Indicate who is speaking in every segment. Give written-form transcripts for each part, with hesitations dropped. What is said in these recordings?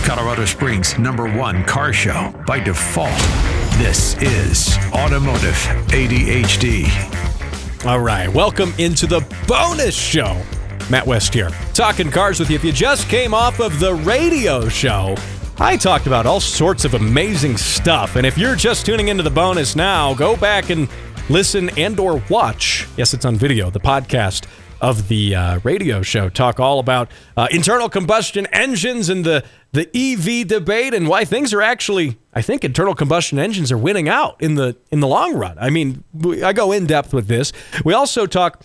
Speaker 1: Colorado Springs' #1 car show by default. This is Automotive ADHD.
Speaker 2: All right, welcome into the bonus show. Matt West here, talking cars with you. If you just came off of the radio show, I talked about all sorts of amazing stuff. And if you're just tuning into the bonus now, go back and listen and or watch. Yes, it's on video, the podcast of the radio show. Talk all about internal combustion engines and the EV debate and why things are actually, I think internal combustion engines are winning out in the long run. I mean, I go in depth with this. We also talk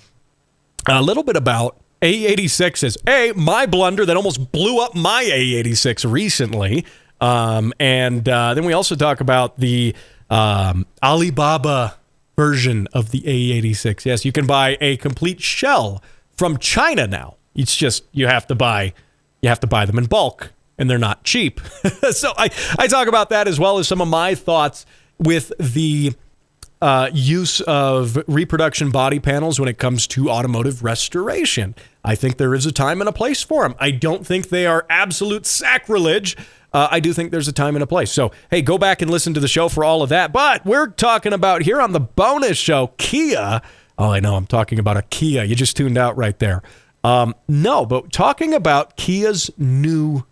Speaker 2: a little bit about A86s. My blunder that almost blew up my A86 recently. And then we also talk about the Alibaba version of the A86. Yes, you can buy a complete shell from China now. It's just you have to buy them in bulk, and they're not cheap. So I talk about that as well as some of my thoughts with the use of reproduction body panels when it comes to automotive restoration. I think there is a time and a place for them. I don't think they are absolute sacrilege. I do think there's a time and a place. So, hey, go back and listen to the show for all of that. But we're talking about here on the bonus show, Kia. Oh, I know, I'm talking about a Kia. You just tuned out right there. No, but talking about Kia's new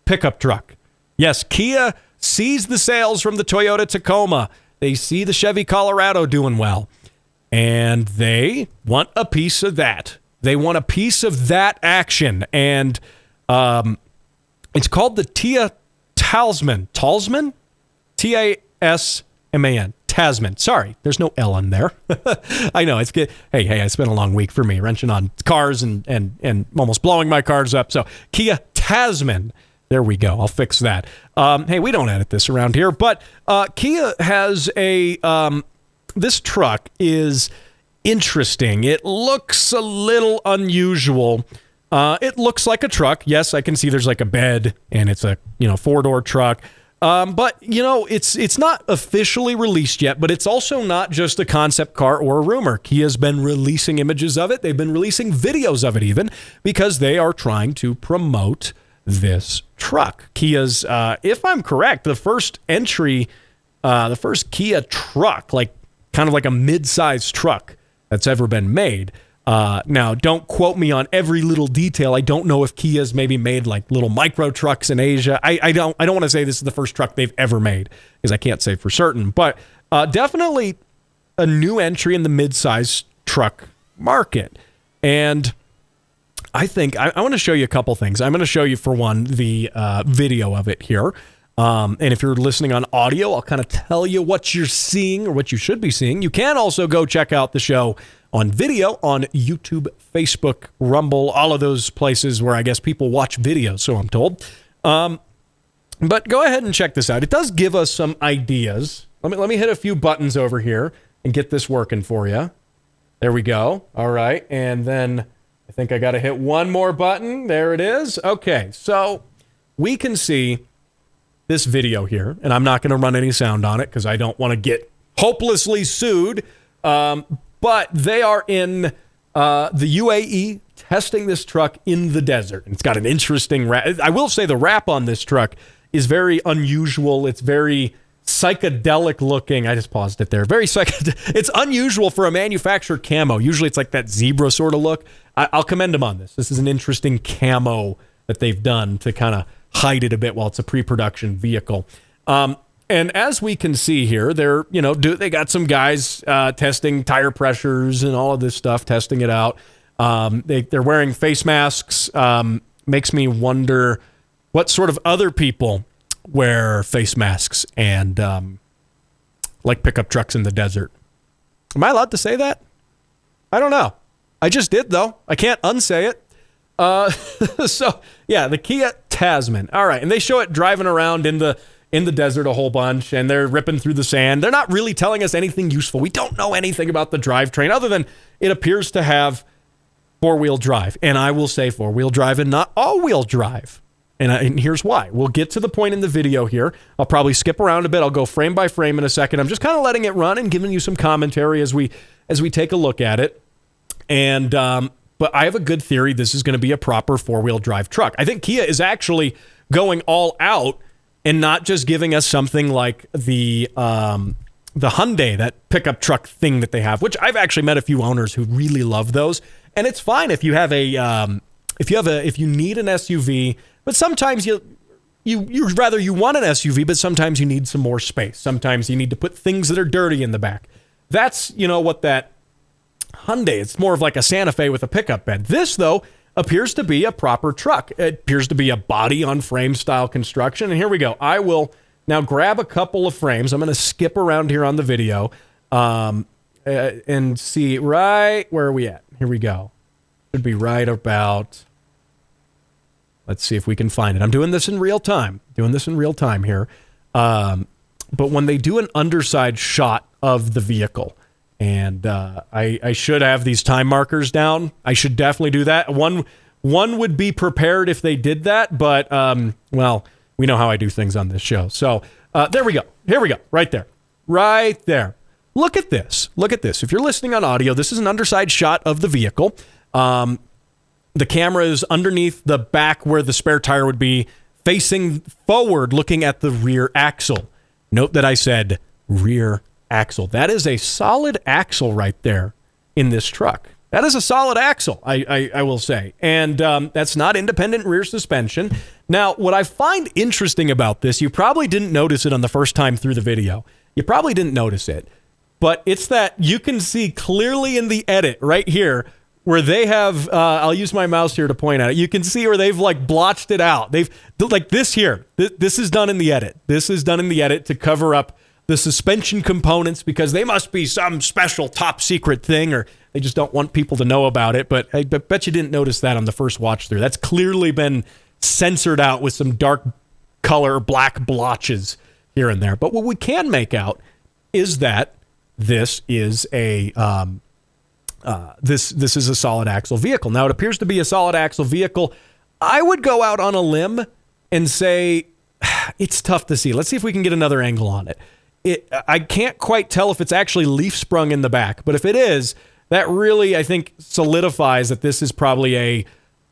Speaker 2: pickup truck. Yes, Kia sees the sales from the Toyota Tacoma. They see the Chevy Colorado doing well. And they want a piece of that. They want a piece of that action. And it's called the Tia Talisman. Talisman? T-A-S-M-A-N. Tasman. Sorry, there's no L in there. I know, it's good. Hey, it's been a long week for me, wrenching on cars and almost blowing my cars up. So, Kia Tasman. There we go. I'll fix that. Hey, we don't edit this around here, but Kia has this truck is interesting. It looks a little unusual. It looks like a truck. Yes, I can see there's like a bed, and it's a 4-door truck. But it's not officially released yet. But it's also not just a concept car or a rumor. Kia's been releasing images of it. They've been releasing videos of it even because they are trying to promote this truck. Kia's, if I'm correct, the first Kia truck, like kind of like a mid-sized truck that's ever been made. Now, don't quote me on every little detail. I don't know if Kia's maybe made like little micro trucks in Asia. I don't want to say this is the first truck they've ever made because I can't say for certain. But definitely a new entry in the mid-sized truck market. And I think I want to show you a couple things. I'm going to show you, for one, the video of it here. And if you're listening on audio, I'll kind of tell you what you're seeing or what you should be seeing. You can also go check out the show on video on YouTube, Facebook, Rumble, all of those places where I guess people watch videos, so I'm told. But go ahead and check this out. It does give us some ideas. Let me hit a few buttons over here and get this working for you. There we go. All right. And then I think I got to hit one more button. There it is. Okay. So we can see this video here, and I'm not going to run any sound on it because I don't want to get hopelessly sued. But they are in the UAE testing this truck in the desert. And it's got an interesting wrap. I will say the wrap on this truck is very unusual. It's very psychedelic looking. I just paused it there. Very It's unusual for a manufactured camo. Usually it's like that zebra sort of look. I'll commend them on this. This is an interesting camo that they've done to kind of hide it a bit while it's a pre-production vehicle. And as we can see here, they got some guys testing tire pressures and all of this stuff, testing it out. They're wearing face masks. Makes me wonder what sort of other people wear face masks and like pickup trucks in the desert. Am I allowed to say that? I don't know. I just did, though. I can't unsay it. So, yeah, the Kia Tasman. All right, and they show it driving around in the desert a whole bunch, and they're ripping through the sand. They're not really telling us anything useful. We don't know anything about the drivetrain other than it appears to have four-wheel drive. And I will say four-wheel drive and not all-wheel drive. And here's why. We'll get to the point in the video here. I'll probably skip around a bit. I'll go frame by frame in a second. I'm just kind of letting it run and giving you some commentary as we take a look at it. But I have a good theory this is going to be a proper four-wheel drive truck. I think Kia is actually going all out and not just giving us something like the Hyundai, that pickup truck thing that they have, which I've actually met a few owners who really love those. And it's fine if you have if you need an SUV, but sometimes you want an SUV, but sometimes you need some more space. Sometimes you need to put things that are dirty in the back. That's, what that Hyundai, it's more of like a Santa Fe with a pickup bed. This, though, appears to be a proper truck. It appears to be a body on frame style construction. And here we go. I will now grab a couple of frames. I'm going to skip around here on the video and see right where are we at. Here we go. Should be right about. Let's see if we can find it. I'm doing this in real time. Here. But when they do an underside shot of the vehicle, and I should have these time markers down. I should definitely do that. One would be prepared if they did that, but, well, we know how I do things on this show. So there we go. Here we go. Right there. Right there. Look at this. If you're listening on audio, this is an underside shot of the vehicle. The camera is underneath the back where the spare tire would be, facing forward, looking at the rear axle. Note that I said rear axle. That is a solid axle right there in this truck. That is a solid axle, I will say. And that's not independent rear suspension. Now, what I find interesting about this, you probably didn't notice it on the first time through the video. You probably didn't notice it. But it's that you can see clearly in the edit right here where they have, I'll use my mouse here to point at it. You can see where they've like blotched it out. They've like this here. This is done in the edit. This is done in the edit to cover up the suspension components because they must be some special top secret thing or they just don't want people to know about it. But I bet you didn't notice that on the first watch through. That's clearly been censored out with some dark color black blotches here and there. But what we can make out is that this is a this is a solid axle vehicle. Now, it appears to be a solid axle vehicle. I would go out on a limb and say it's tough to see. Let's see if we can get another angle on it. I can't quite tell if it's actually leaf sprung in the back, but if it is, that really, I think, solidifies that this is probably a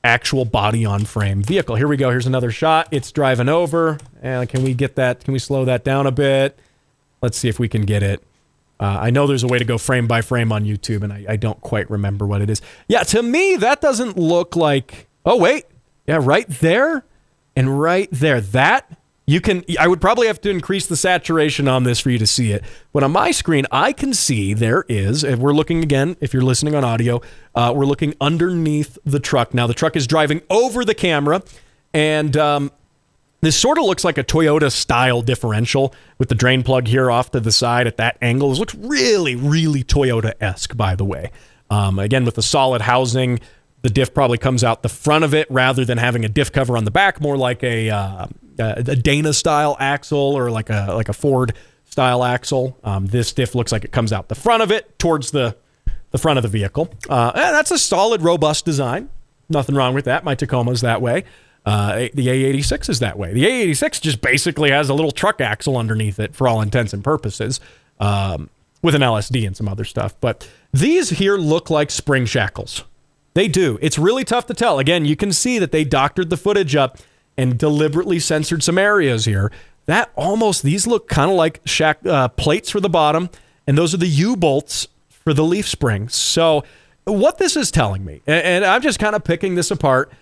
Speaker 2: actual body on frame vehicle. Here we go. Here's another shot. It's driving over. Can we get that? Can we slow that down a bit? Let's see if we can get it. I know there's a way to go frame by frame on YouTube, and I don't quite remember what it is. Yeah, to me, that doesn't look like... Oh, wait. Yeah, right there and right there. That, you can... I would probably have to increase the saturation on this for you to see it. But on my screen, I can see there is... And we're looking again, if you're listening on audio, we're looking underneath the truck. Now, the truck is driving over the camera, and... this sort of looks like a Toyota-style differential with the drain plug here off to the side at that angle. This looks really, really Toyota-esque, by the way. Again, with the solid housing, the diff probably comes out the front of it rather than having a diff cover on the back, more like a Dana-style axle or like a Ford-style axle. This diff looks like it comes out the front of it towards the front of the vehicle. That's a solid, robust design. Nothing wrong with that. My Tacoma's that way. The A86 is that way. The A86 just basically has a little truck axle underneath it for all intents and purposes, with an LSD and some other stuff. But these here look like spring shackles. They do. It's really tough to tell. Again, you can see that they doctored the footage up and deliberately censored some areas here. These look kind of like plates for the bottom, and those are the U-bolts for the leaf springs. So what this is telling me, and I'm just kind of picking this apart,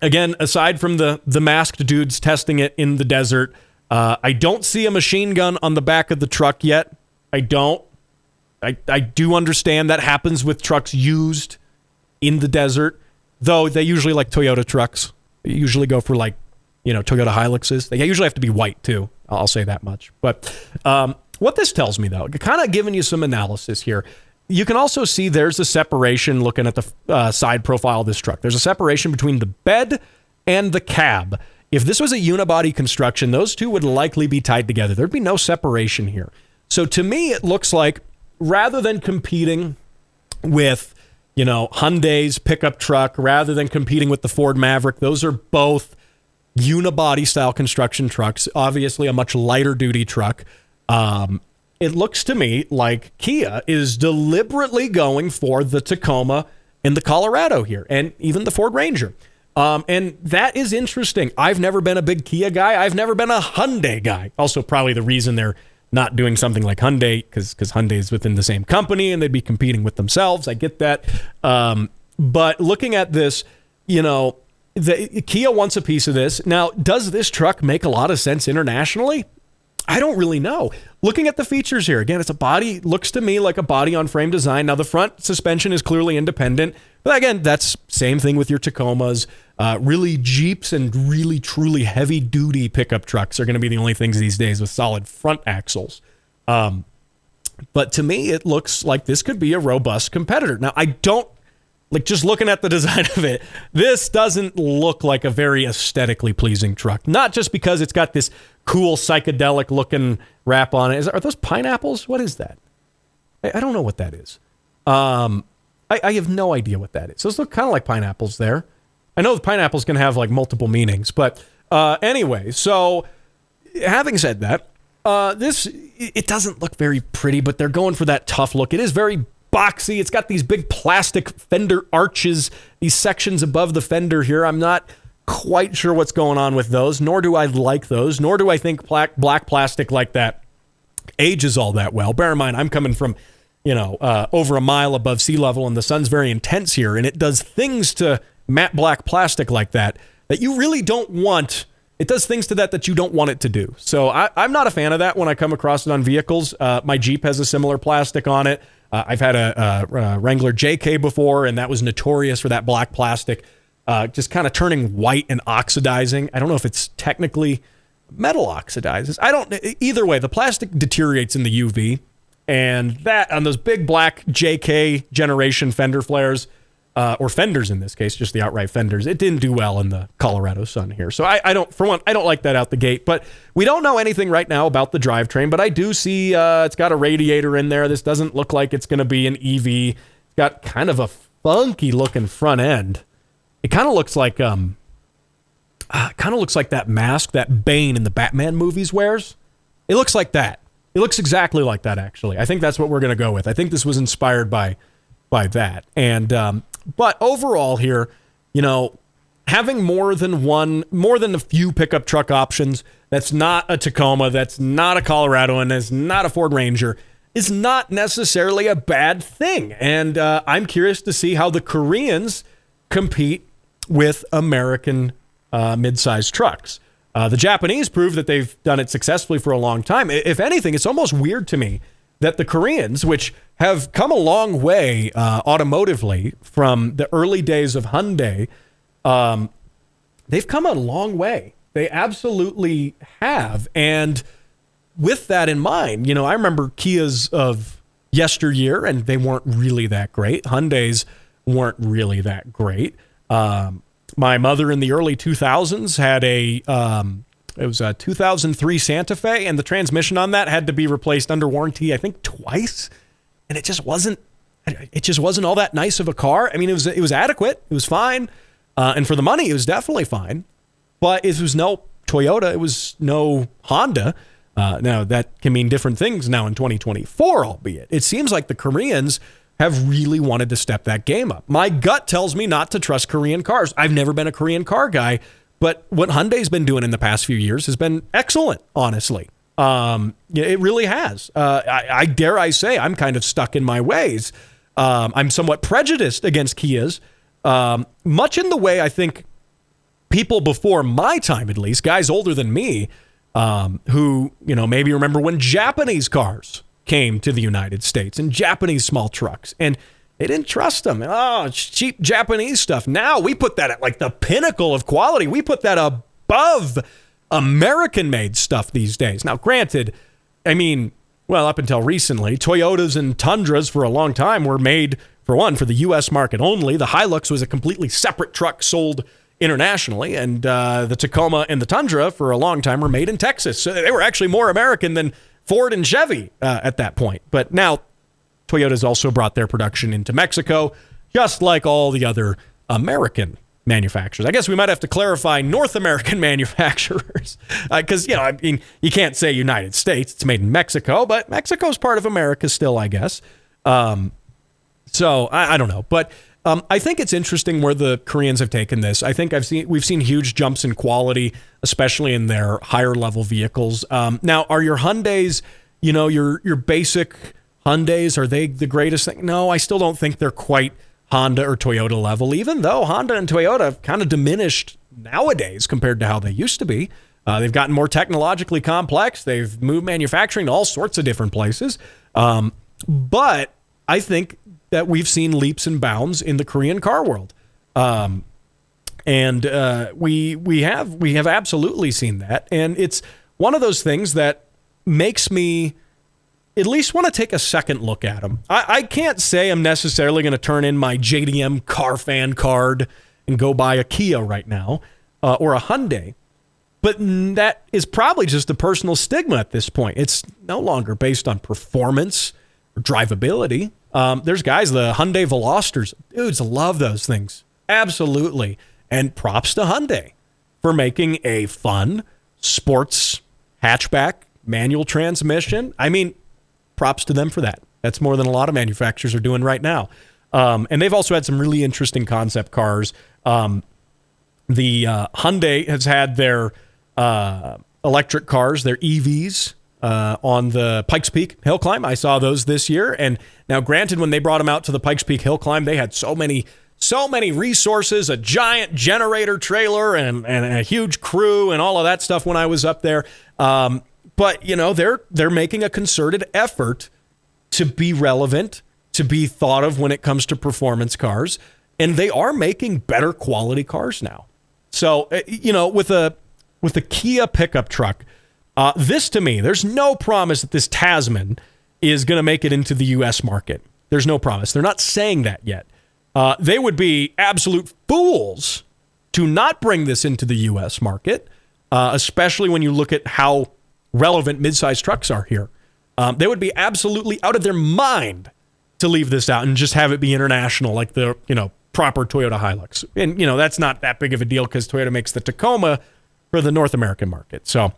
Speaker 2: again, aside from the masked dudes testing it in the desert, I don't see a machine gun on the back of the truck yet. I don't. I do understand that happens with trucks used in the desert, though they usually like Toyota trucks. They usually go for Toyota Hiluxes. They usually have to be white too. I'll say that much. But what this tells me, though, kind of giving you some analysis here. You can also see there's a separation looking at the side profile of this truck. There's a separation between the bed and the cab. If this was a unibody construction, those two would likely be tied together. There'd be no separation here. So to me, it looks like rather than competing with, Hyundai's pickup truck, rather than competing with the Ford Maverick, those are both unibody style construction trucks, obviously a much lighter duty truck. It looks to me like Kia is deliberately going for the Tacoma and the Colorado here, and even the Ford Ranger. And that is interesting. I've never been a big Kia guy. I've never been a Hyundai guy. Also, probably the reason they're not doing something like Hyundai, because Hyundai is within the same company and they'd be competing with themselves. I get that. But looking at this, the Kia wants a piece of this. Now, does this truck make a lot of sense internationally? I don't really know. Looking at the features here, again, it's a body, looks to me like a body on frame design. Now, the front suspension is clearly independent. But again, that's same thing with your Tacomas. Really Jeeps and really, truly heavy-duty pickup trucks are going to be the only things these days with solid front axles. But to me, it looks like this could be a robust competitor. Now, I don't, just looking at the design of it, this doesn't look like a very aesthetically pleasing truck. Not just because it's got this cool psychedelic looking wrap on it. Are those pineapples? What is that? I don't know what that is. I have no idea what that is. Those look kind of like pineapples there. I know the pineapples can have multiple meanings, but anyway, so having said that, it doesn't look very pretty, but they're going for that tough look. It is very boxy. It's got these big plastic fender arches, these sections above the fender here. I'm not quite sure what's going on with those, nor do I like those, nor do I think black plastic like that ages all that well. Bear in mind, I'm coming from, over a mile above sea level, and the sun's very intense here, and it does things to matte black plastic like that you really don't want. It does things to that you don't want it to do. So I'm not a fan of that when I come across it on vehicles. My Jeep has a similar plastic on it. I've had a Wrangler JK before, and that was notorious for that black plastic just kind of turning white and oxidizing. I don't know if it's technically metal oxidizes. Either way, the plastic deteriorates in the UV, and that on those big black JK generation fender flares, or fenders in this case, just the outright fenders, it didn't do well in the Colorado sun here. So I don't like that out the gate. But we don't know anything right now about the drivetrain, but I do see it's got a radiator in there. This doesn't look like it's going to be an EV. It's got kind of a funky looking front end. It kind of looks like that mask that Bane in the Batman movies wears. It looks like that. It looks exactly like that, actually. I think that's what we're going to go with. I think this was inspired by that. And but overall here, having more than a few pickup truck options, that's not a Tacoma, that's not a Colorado, and is not a Ford Ranger, is not necessarily a bad thing. And I'm curious to see how the Koreans compete with American mid-sized trucks. The Japanese prove that they've done it successfully for a long time. If anything, it's almost weird to me that the Koreans, which have come a long way automotively from the early days of Hyundai, they've come a long way. They absolutely have. And with that in mind, I remember Kias of yesteryear, and they weren't really that great. Hyundais weren't really that great. My mother in the early 2000s had it was a 2003 Santa Fe, and the transmission on that had to be replaced under warranty, I think twice. And it just wasn't all that nice of a car. I mean, it was adequate. It was fine. And for the money, it was definitely fine. But it was no Toyota. It was no Honda. Now, that can mean different things now in 2024, albeit. It seems like the Koreans have really wanted to step that game up. My gut tells me not to trust Korean cars. I've never been a Korean car guy, but what Hyundai's been doing in the past few years has been excellent, honestly. It really has. I dare say I'm kind of stuck in my ways. I'm somewhat prejudiced against Kias, much in the way I think people before my time, at least, guys older than me, who, maybe remember when Japanese cars came to the United States and Japanese small trucks, and they didn't trust them. Oh, it's cheap Japanese stuff. Now we put that at the pinnacle of quality. We put that above American-made stuff these days. Now, granted, up until recently, Toyotas and Tundras for a long time were made, for the U.S. market only. The Hilux was a completely separate truck sold internationally, and the Tacoma and the Tundra for a long time were made in Texas. So they were actually more American than Ford and Chevy at that point. But now Toyota's also brought their production into Mexico, just like all the other American manufacturers. I guess we might have to clarify North American manufacturers because, you can't say United States. It's made in Mexico, but Mexico's part of America still, I guess. So I don't know. But I think it's interesting where the Koreans have taken this. I think we've seen huge jumps in quality, especially in their higher level vehicles. Now, are your Hyundais, your basic Hyundais, are they the greatest thing? No, I still don't think they're quite Honda or Toyota level, even though Honda and Toyota have kind of diminished nowadays compared to how they used to be. They've gotten more technologically complex. They've moved manufacturing to all sorts of different places. But I think that we've seen leaps and bounds in the Korean car world. And we have absolutely seen that. And it's one of those things that makes me at least want to take a second look at them. I can't say I'm necessarily going to turn in my JDM car fan card and go buy a Kia right now or a Hyundai. But that is probably just a personal stigma at this point. It's no longer based on performance or drivability. There's guys, the Hyundai Velosters, dudes love those things. Absolutely. And props to Hyundai for making a fun sports hatchback manual transmission. I mean, props to them for that. That's more than a lot of manufacturers are doing right now. And they've also had some really interesting concept cars. The Hyundai has had their electric cars, their EVs, on the Pikes Peak Hill Climb. I saw those this year. And now, granted, when they brought them out to the Pikes Peak Hill Climb, they had so many resources, a giant generator trailer and a huge crew and all of that stuff when I was up there. But, they're making a concerted effort to be relevant, to be thought of when it comes to performance cars. And they are making better quality cars now. So, with a Kia pickup truck, this to me, there's no promise that this Tasman is going to make it into the U.S. market. There's no promise. They're not saying that yet. They would be absolute fools to not bring this into the U.S. market, especially when you look at how relevant midsize trucks are here. They would be absolutely out of their mind to leave this out and just have it be international like the, proper Toyota Hilux. And, that's not that big of a deal because Toyota makes the Tacoma for the North American market. So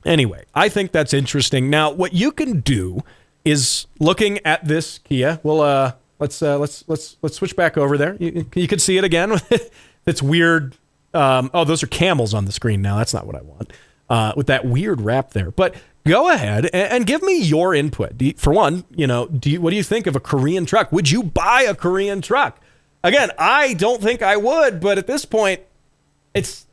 Speaker 2: anyway, I think that's interesting. Now, what you can do is looking at this Kia. Well, let's switch back over there. You can see it again. It's weird. Those are camels on the screen now. That's not what I want. With that weird wrap there. But go ahead and give me your input. For one, what do you think of a Korean truck? Would you buy a Korean truck? Again, I don't think I would, but at this point, it's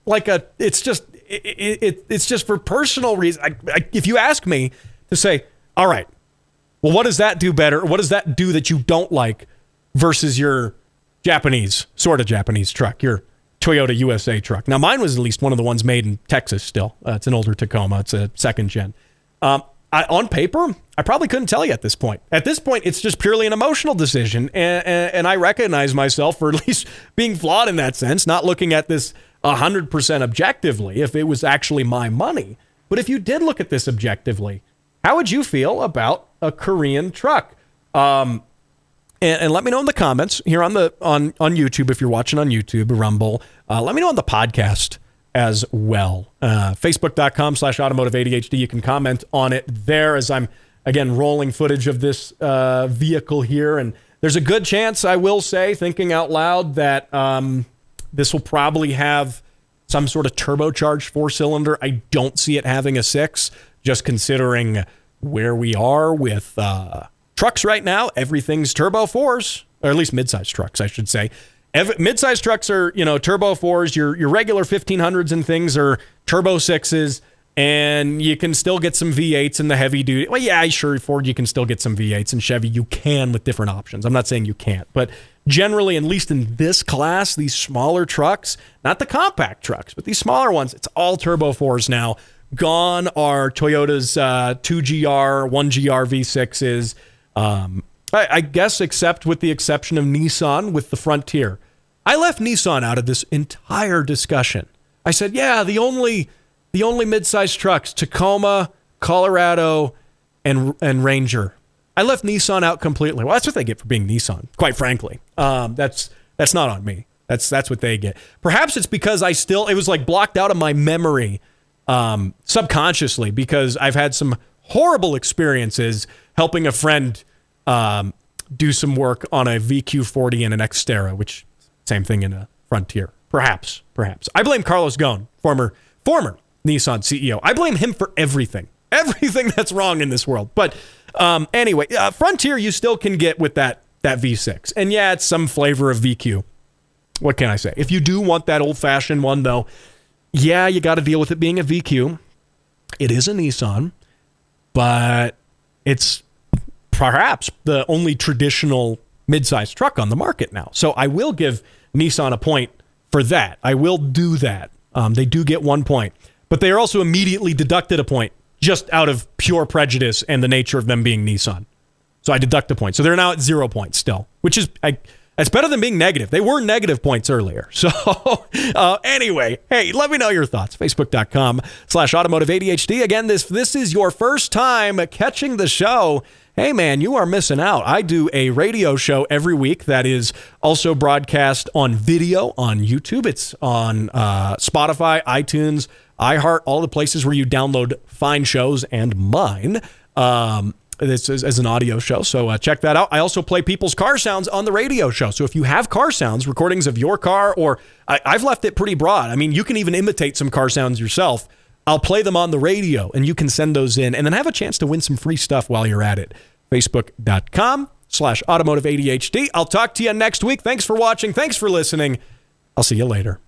Speaker 2: just for personal reasons. If you ask me to say, all right, well, what does that do better? What does that do that you don't like versus your sort of Japanese truck, your Toyota USA truck? Now, mine was at least one of the ones made in Texas still. It's an older Tacoma. It's a second gen. On paper, I probably couldn't tell you at this point. At this point, it's just purely an emotional decision. And I recognize myself for at least being flawed in that sense, not looking at this 100% objectively if it was actually my money. But if you did look at this objectively, how would you feel about a Korean truck? And let me know in the comments here on YouTube, if you're watching on YouTube, Rumble. Let me know on the podcast as well. Facebook.com/automotive-ADHD. You can comment on it there as I'm, again, rolling footage of this vehicle here. And there's a good chance, I will say, thinking out loud, that this will probably have some sort of turbocharged 4-cylinder. I don't see it having a 6, just considering where we are with trucks right now. Everything's turbo 4s, or at least midsize trucks, I should say. Midsize trucks are, turbo 4s. Your regular 1500s and things are turbo 6s, and you can still get some V8s in the heavy duty. Well, yeah, sure, Ford, you can still get some V8s, and Chevy, you can with different options. I'm not saying you can't, but generally, at least in this class, these smaller trucks, not the compact trucks, but these smaller ones, it's all turbo 4s now. Gone are Toyota's 2GR, 1GR V6s. I guess except with the exception of Nissan with the Frontier. I left Nissan out of this entire discussion. I said, yeah, the only mid-sized trucks, Tacoma, Colorado, and Ranger. I left Nissan out completely. Well, that's what they get for being Nissan, quite frankly. That's not on me. That's what they get. Perhaps it's because it was like blocked out of my memory subconsciously, because I've had some horrible experiences helping a friend do some work on a VQ40 and an Xterra, which same thing in a Frontier. Perhaps. I blame Carlos Ghosn, former Nissan CEO. I blame him for everything that's wrong in this world. But anyway, Frontier you still can get with that V6. And yeah, it's some flavor of VQ. What can I say? If you do want that old-fashioned one, though, yeah, you got to deal with it being a VQ. It is a Nissan, but it's perhaps the only traditional midsize truck on the market now. So I will give Nissan a point for that. I will do that. They do get 1 point. But they are also immediately deducted a point just out of pure prejudice and the nature of them being Nissan. So I deduct a point. So they're now at 0 points still, which is it's better than being negative. They were negative points earlier. So anyway, hey, let me know your thoughts. Facebook.com/Automotive ADHD. Again, this is your first time catching the show. Hey, man, you are missing out. I do a radio show every week that is also broadcast on video on YouTube. It's on Spotify, iTunes, iHeart, all the places where you download fine shows and mine. This is as an audio show, so check that out. I also play people's car sounds on the radio show. So if you have car sounds, recordings of your car, or I've left it pretty broad. I mean, you can even imitate some car sounds yourself. I'll play them on the radio, and you can send those in, and then have a chance to win some free stuff while you're at it. Facebook.com/Automotive ADHD. I'll talk to you next week. Thanks for watching. Thanks for listening. I'll see you later.